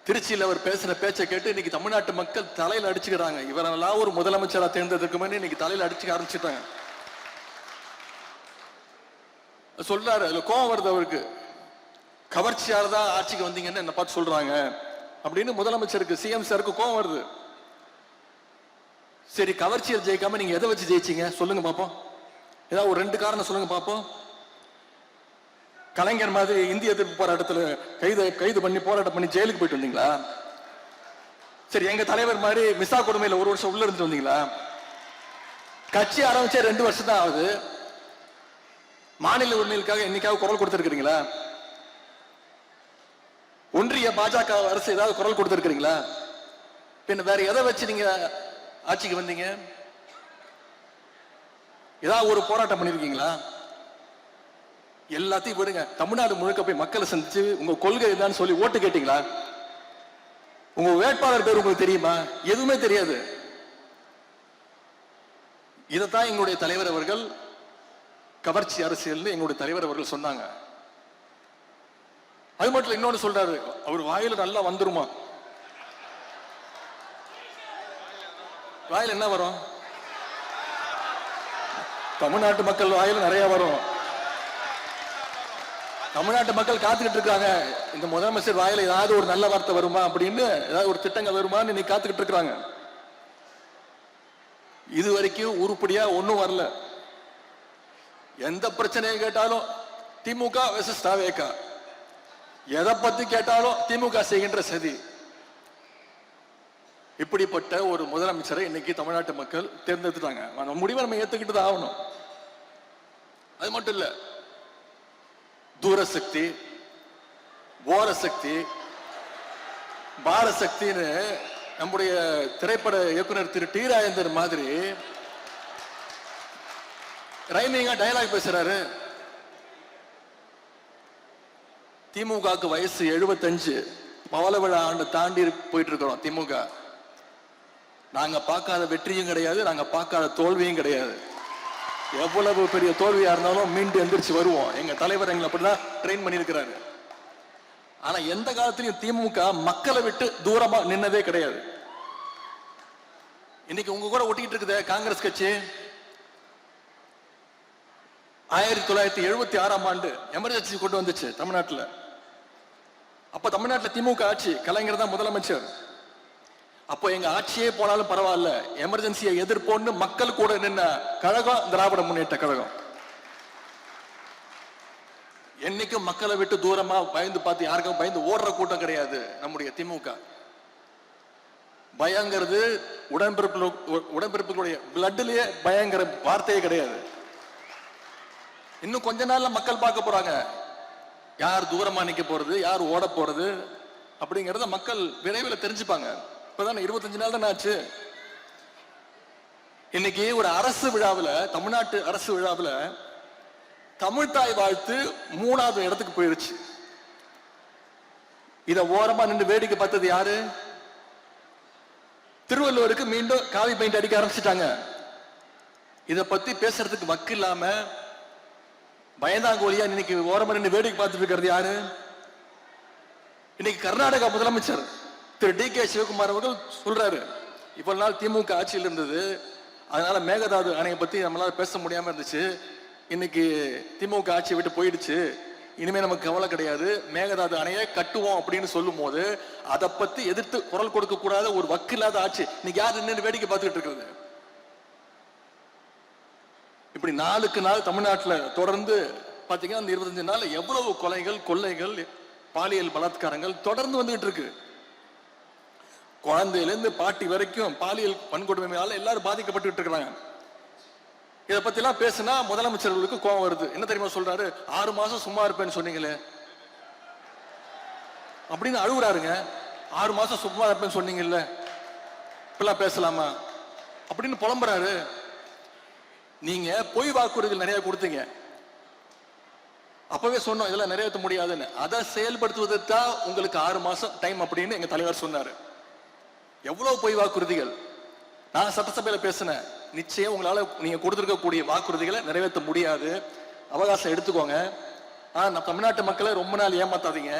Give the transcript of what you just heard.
திருச்சியில் அவர் பேசுற பேச்சை கேட்டு இன்னைக்கு தமிழ்நாட்டு மக்கள் தலையில அடிச்சுக்கிறாங்க. இவரெல்லாம் ஒரு முதலமைச்சரா தேர்ந்தெடுக்குமே இன்னைக்கு தலையில அடிச்சுக்க ஆரம்பிச்சுட்டாங்க. சொல்றாரு, அதுல கோபம் வருது அவருக்கு. கவர்ச்சியால தான் ஆட்சிக்கு வந்தீங்கன்னு என்ன பார்த்து சொல்றாங்க அப்படின்னு முதலமைச்சருக்கு, சிஎம் சாருக்கு கோபம் வருது. சரி, கவர்ச்சியில் ஜெயிக்காம நீங்க எதை வச்சு ஜெயிச்சீங்க சொல்லுங்க பாப்போம். ஏதாவது ஒரு 2 காரணம் சொல்லுங்க பாப்போம். கலைஞர் மாதிரி இந்திய எதிர்ப்பு போராட்டத்தில் கைது பண்ணி போராட்டம் பண்ணி ஜெயிலுக்கு போயிட்டு வந்தீங்களா? சரி, எங்க தலைவர் மாதிரி மிசா கொடுமையில 1 வருஷம் உள்ள இருந்து வந்தீங்களா? கட்சி ஆரம்பிச்சே 2 வருஷம் தான் ஆகுது. மாநில உரிமைகளுக்காக என்னைக்காவது குரல் கொடுத்திருக்கிறீங்களா? ஒன்றிய பாஜக அரசு ஏதாவது குரல் கொடுத்திருக்கிறீங்களா? பின்ன வேற எதை வச்சு நீங்க ஆட்சிக்கு வந்தீங்க? ஏதாவது ஒரு போராட்டம் பண்ணிருக்கீங்களா? எல்லாத்தையும் விடுங்க. தமிழ்நாடு முழுக்க போய் மக்களை சந்திச்சு உங்க கொள்கை என்னன்னு சொல்லி ஓட்டு கேட்டீங்களா? உங்க வேட்பாளர் பேர் உங்களுக்கு தெரியுமா? எதுவுமே தெரியாது. இதைத்தான் எங்களுடைய தலைவர் அவர்கள் கவர்ச்சி அரசியல் எங்களுடைய தலைவர் அவர்கள் சொன்னாங்க. அது மட்டும் இன்னொன்னு சொல்றாரு, அவர் வாயில நல்லா வந்துருமா? வாயில என்ன வரும்? தமிழ்நாட்டு மக்கள் வாயில நிறைய வரும். தமிழ்நாட்டு மக்கள் காத்துக்கிட்டு இருக்காங்க, இந்த முதலமைச்சர் வாயில ஏதாவது ஒரு நல்ல வார்த்தை வருமா அப்படின்னு, ஏதாவது ஒரு திட்டங்கள் வருமான்னு இன்னைக்கு காத்துக்கிட்டு இருக்காங்க. இது வரைக்கும் உருப்படியா ஒன்னும் வரல. எந்த பிரச்சனையை கேட்டாலும் திமுக வெர்சஸ் தாவேகா, எதை பத்தி கேட்டாலும் திமுக செய்கின்ற சதி. இப்படிப்பட்ட ஒரு முதலமைச்சரை இன்னைக்கு தமிழ்நாட்டு மக்கள் தேர்ந்தெடுத்துட்டாங்க. அந்த முடிவை நம்ம ஏத்துக்கிட்டு தான் ஆகணும். அது மட்டும் இல்ல, தூரசக்தி, ஓரசக்தி, பாரசக்தின்னு நம்முடைய திரைப்பட இயக்குனர் திரு டி ராஜேந்தர் மாதிரி ரைமிங்கா டயலாக் பேசுறாரு. திமுகவுக்கு வயசு 75, பவள விழா ஆண்டு தாண்டி போயிட்டு இருக்கிறோம். திமுக நாங்க பார்க்காத வெற்றியும் கிடையாது, நாங்க பார்க்காத தோல்வியும் கிடையாது. எவ்வளவு பெரிய தோல்வியா இருந்தாலும் மீண்டு எந்திரிச்சு வருவோம். எங்க தலைவர் எங்களை அப்படிதான் ட்ரெயின் பண்ணிருக்கிறாரு. ஆனா எந்த காலத்திலையும் திமுக மக்களை விட்டு தூரமா நின்னதே கிடையாது. இன்னைக்கு உங்க கூட ஒட்டிக்கிட்டு இருக்குது காங்கிரஸ் கட்சி. 1976ஆம் ஆண்டு எமர்ஜென்சி கொண்டு வந்துச்சு தமிழ்நாட்டில். அப்ப தமிழ்நாட்டில் திமுக ஆட்சி, கலைஞர் தான் முதலமைச்சர். அப்போ எங்க ஆட்சியே போனாலும் பரவாயில்ல, எமர்ஜென்சியை எதிர்ப்போன்னு மக்கள் கூட நின்ன கழகம் திராவிட முன்னேற்ற கழகம். என்னைக்கும் மக்களை விட்டு தூரமா பயந்து பார்த்து யாருக்கும் பயந்து ஓடுற கூட்டம் கிடையாது நம்முடைய திமுக. பயங்கிறது உடன்பிறப்புகளுடைய பிளட்லயே பயங்கர வார்த்தையே கிடையாது. இன்னும் கொஞ்ச நாள்ல மக்கள் பார்க்க போறாங்க, யார் தூரமா நிக்க போறது, யார் ஓட போறது அப்படிங்கறத மக்கள் விரைவில் தெரிஞ்சுப்பாங்க. இப்பதான் 25 நாள் தான் ஆச்சு. இன்னைக்கு ஒரு அரசு விழாவில், தமிழ்நாட்டு அரசு விழாவில் தமிழ்தாய் வாழ்த்து 3வது இடத்துக்கு போயிருச்சு. இத ஓரமா நின்று வேடிக்கை பார்த்தது யாரு? திருவள்ளுவருக்கு மீண்டும் காவி பெயிண்ட் அடிக்க ஆரம்பிச்சுட்டாங்க. இத பத்தி பேசுறதுக்கு வக்கு இல்லாம பயந்தாங்கோலியா இன்னைக்கு ஓரமா நின்று வேடிக்கை பார்த்துட்டு இருக்கிறது யாரு? இன்னைக்கு கர்நாடகா முதலமைச்சர் திரு டி கே சிவகுமார் அவர்கள் சொல்றாரு, இவ்வளவு நாள் திமுக ஆட்சியில் இருந்தது, அதனால மேகதாது அணையை பத்தி நம்மளால பேச முடியாம இருந்துச்சு. இன்னைக்கு திமுக ஆட்சியை விட்டு போயிடுச்சு, இனிமே நமக்கு கவலை கிடையாது, மேகதாது அணையை கட்டுவோம் அப்படின்னு சொல்லும் போது அதை பத்தி எதிர்த்து குரல் கொடுக்க கூடாத ஒரு வக்கு இல்லாத ஆட்சி இன்னைக்கு யார் நின்று வேடிக்கை பார்த்துட்டு இருக்கிறது? இப்படி நாளுக்கு நாள் தமிழ்நாட்டில் தொடர்ந்து பாத்தீங்கன்னா இந்த 25 நாள் எவ்வளவு கொலைகள், கொள்ளைகள், பாலியல் பலாத்காரங்கள் தொடர்ந்து வந்துகிட்டு இருக்கு. குழந்தையிலிருந்து பாட்டி வரைக்கும் பாலியல் வன்கொடுமையால எல்லாரும் பாதிக்கப்பட்டு இருக்கிறாங்க. இதை பத்தி எல்லாம் பேசினா முதலமைச்சர்களுக்கு கோபம் வருது. என்ன தெரியுமா சொல்றாரு? 6 மாசம் சும்மா இருப்பேன்னு சொன்னீங்களே அப்படின்னு அழுகுறாருங்க. 6 மாசம் சும்மா இருப்பேன்னு சொன்னீங்கல்ல, இப்பெல்லாம் பேசலாமா அப்படின்னு புலம்புறாரு. நீங்க பொய் வாக்குறுதிகள் நிறைய கொடுத்தீங்க, அப்பவே சொன்னோம் இதெல்லாம் நிறைவேற்ற முடியாதுன்னு. அதை செயல்படுத்துவதற்கு தான் உங்களுக்கு 6 மாசம் டைம் அப்படின்னு எங்க தலைவர் சொன்னாரு. எவ்வளவு பொய் வாக்குறுதிகள்! நான் சட்டசபையில பேசினேன், நிச்சயம் உங்களால நீங்க கொடுத்திருக்கக்கூடிய வாக்குறுதிகளை நிறைவேற்ற முடியாது, அவகாசம் எடுத்துக்கோங்க. ஆனா தமிழ்நாட்டு மக்களை ரொம்ப நாள் ஏமாத்தாதீங்க.